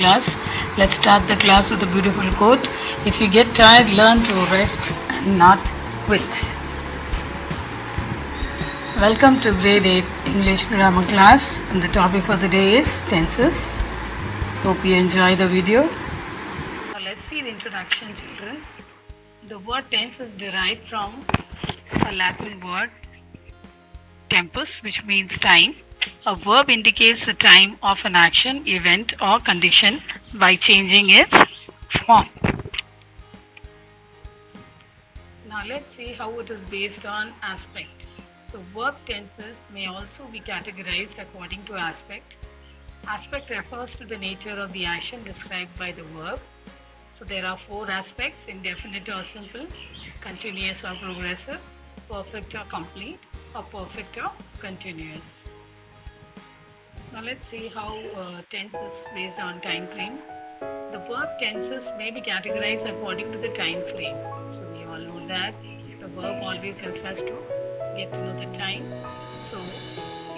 class. Let's start the class with a beautiful quote. If you get tired, learn to rest and not quit. Welcome to grade 8 English grammar class, and the topic for the day is tenses. Hope you enjoy the video. Now let's see the introduction, children. The word tense is derived from a Latin word tempus, which means time. A verb indicates the time of an action, event or condition by changing its form. Now let's see how it is based on aspect. So verb tenses may also be categorized according to aspect. Aspect refers to the nature of the action described by the verb. So there are 4 aspects: indefinite or simple, continuous or progressive, perfect or complete, or perfect or continuous. Now let's see how tense is based on time frame. The verb tenses may be categorized according to the time frame. So we all know that the verb always helps us to get to know the time. So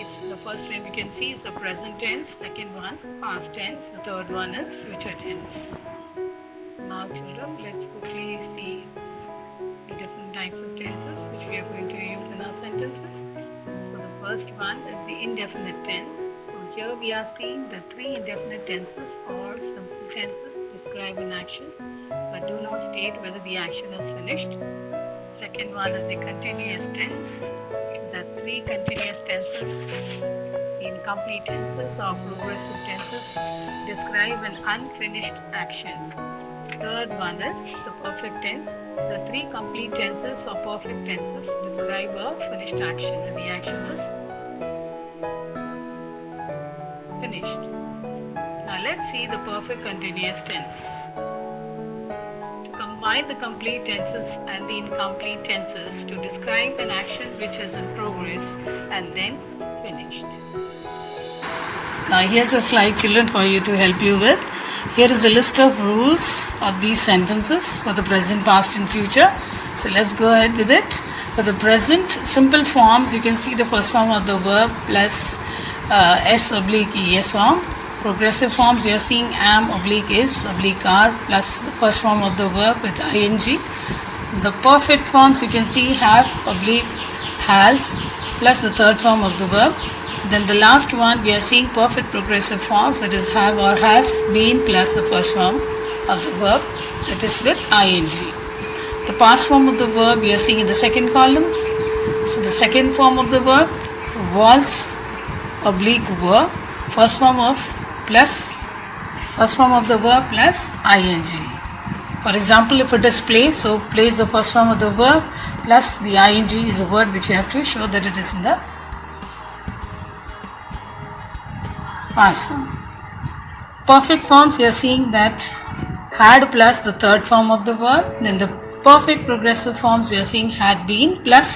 it's the first frame you can see is the present tense, second one past tense, the third one is future tense. Now children, let's quickly see the different types of tenses which we are going to use in our sentences. So the first one is the indefinite tense. So here we are seeing the 3 indefinite tenses or simple tenses describe an action but do not state whether the action is finished. Second one is the continuous tense. The 3 continuous tenses, incomplete tenses or progressive tenses, describe an unfinished action. Third one is the perfect tense. The 3 complete tenses or perfect tenses describe a finished action and the action is finished. Now let's see the perfect continuous tense. To combine the complete tenses and the incomplete tenses to describe an action which is in progress and then finished. Now here's a slide, children, for you to help you with. Here is a list of rules of these sentences for the present, past and future. So let's go ahead with it. For the present simple forms, you can see the first form of the verb plus S/es form. Progressive forms, you are seeing am/is/are plus the first form of the verb with ing. The perfect forms, you can see have/has plus the third form of the verb. Then the last one, we are seeing perfect progressive forms, that is have or has been plus the first form of the verb, that is with ing. The past form of the verb we are seeing in the second columns. So the second form of the verb was/were, first form of the verb plus ing. For example, if it is play, so play is the first form of the verb plus the ing is a word which you have to show that it is in the past form. Perfect forms, you are seeing that had plus the third form of the verb. Then the perfect progressive forms, you are seeing had been plus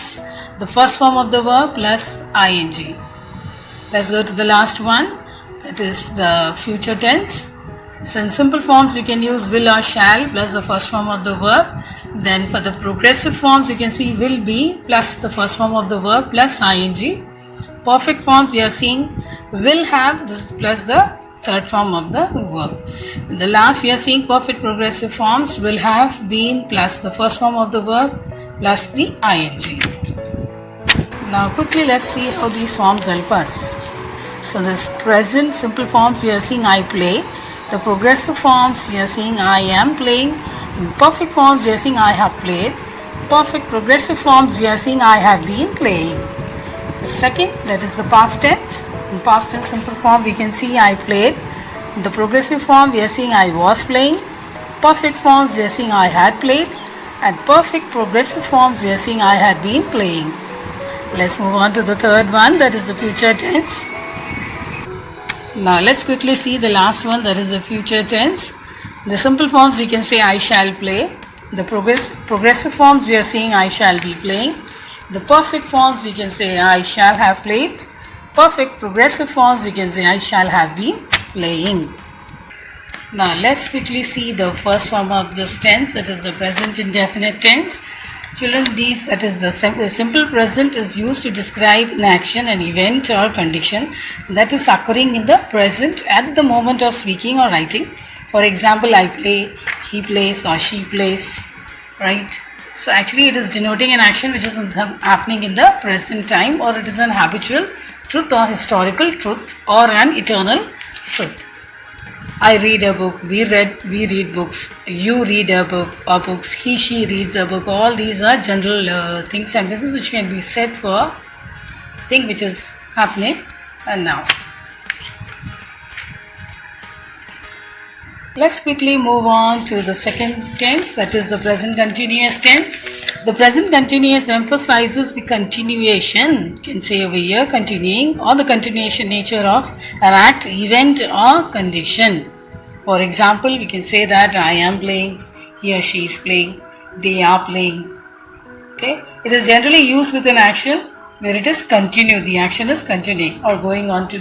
the first form of the verb plus ing. Let's go to the last one, that is the future tense. So in simple forms, you can use will or shall plus the first form of the verb. Then for the progressive forms, you can see will be plus the first form of the verb plus ing. Perfect forms, you are seeing will have this plus the third form of the verb. In the last, you are seeing perfect progressive forms will have been plus the first form of the verb plus the ing. Now quickly let's see how these forms help us. So this present simple forms, you are seeing I play. The progressive forms, you are seeing I am playing. In perfect forms, you are seeing I have played. Perfect progressive forms, we are seeing I have been playing. The second, that is the past tense. In past tense simple form, we can see I played. In the progressive form, we are seeing I was playing. Perfect forms, we are seeing I had played. And perfect progressive forms, we are seeing I had been playing. Let's move on to the third one, that is the future tense. Now let's quickly see the last one, that is the future tense. In the simple forms, we can say I shall play. The progressive forms, we are seeing I shall be playing. The perfect forms, we can say I shall have played. Perfect progressive forms, we can say I shall have been playing. Now let's quickly see the first form of this tense, that is the present indefinite tense. Children, that is the simple present is used to describe an action, an event or condition that is occurring in the present at the moment of speaking or writing. For example, I play, he plays or she plays, right? So actually it is denoting an action which is happening in the present time, or it is an habitual truth or historical truth or an eternal truth. I read a book, we read books, you read a book or books, he, she reads a book. All these are general sentences which can be said for thing which is happening now. Let's quickly move on to the second tense, that is the present continuous tense. The present continuous emphasizes the continuation, you can say over here continuing, or the continuation nature of an act, event or condition. For example, we can say that I am playing, he or she is playing, they are playing. Okay, it is generally used with an action where it is continued, the action is continuing or going on to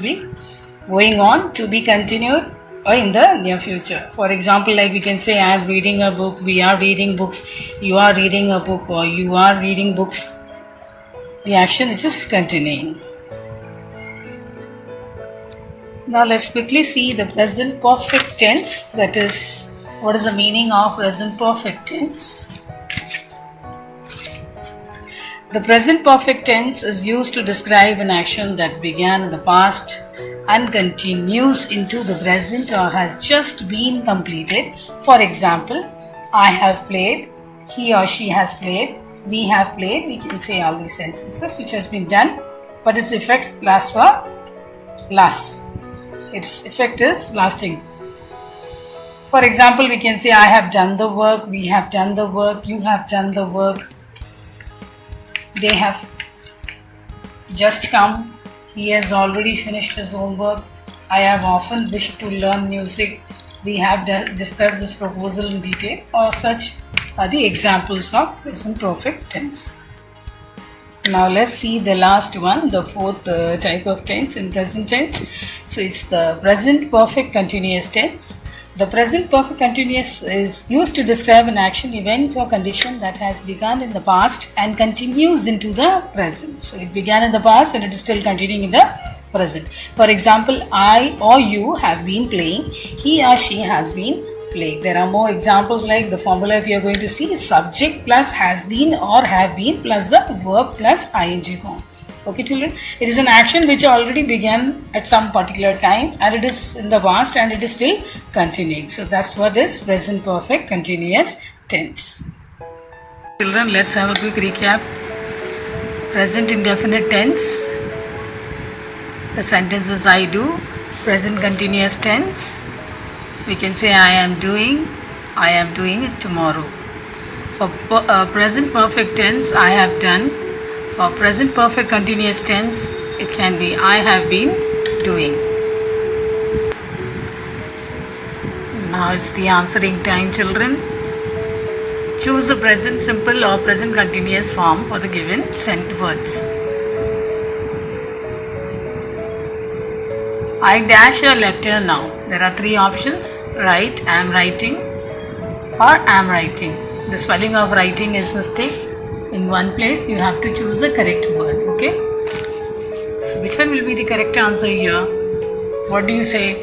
be continued or in the near future. For example, like we can say I am reading a book, we are reading books, you are reading a book or you are reading books. The action is just continuing. Now let's quickly see the present perfect tense, that is, what is the meaning of present perfect tense? The present perfect tense is used to describe an action that began in the past and continues into the present or has just been completed. For example, I have played, he or she has played, we have played. We can say all these sentences which has been done, but its effect lasts for lasts. Its effect is lasting. For example, we can say I have done the work, we have done the work, you have done the work, they have just come, he has already finished his homework, I have often wished to learn music, we have discussed this proposal in detail, or such are the examples of present perfect tense. Now let's see the last one, the fourth type of tense in present tense. So it's the present perfect continuous tense. The present perfect continuous is used to describe an action, event or condition that has begun in the past and continues into the present. So it began in the past and it is still continuing in the present. For example, I or you have been playing, he or she has been playing. There are more examples like the formula if you are going to see subject plus has been or have been plus the verb plus ing form. Okay children, it is an action which already began at some particular time and it is in the past and it is still continuing. So that's what is present perfect continuous tense. Children, let's have a quick recap. Present indefinite tense, the sentence is I do. Present continuous tense, we can say I am doing it tomorrow. For present perfect tense, I have done. For present perfect continuous tense, it can be I have been doing. Now it's the answering time, children. Choose the present simple or present continuous form for the given sent words. I dash a letter now. There are three options: write, am writing, or am writing. The spelling of writing is mistake. In one place you have to choose the correct word. Okay, so which one will be the correct answer here? What do you say?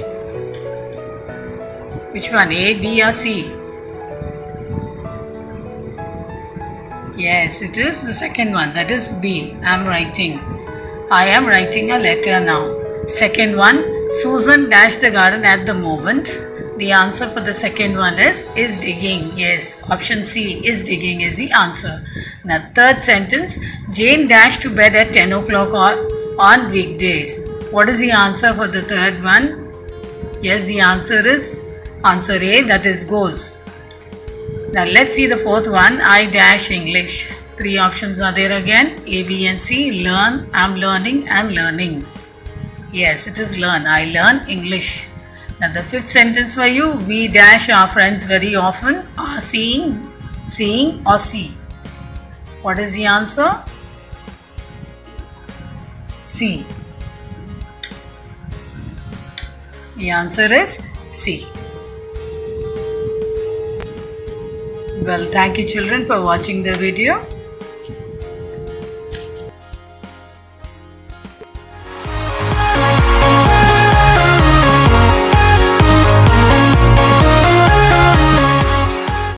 Which one, A, B or C? Yes, it is the second one, that is B, am writing. I am writing a letter now. Second one, Susan dashed the garden at the moment. The answer for the second one is digging. Yes, option C, is digging is the answer. Now third sentence, Jane dashed to bed at 10 o'clock on weekdays. What is the answer for the third one? Yes, the answer is answer A, that is goes. Now let's see the fourth one, I dash English. Three options are there again, A, B and C. Learn, am learning, am learning. Yes, it is learn, I learn English. Now the fifth sentence for you, we dash our friends very often, are seeing or see. What is the answer? C. The answer is C. Well, thank you children for watching the video.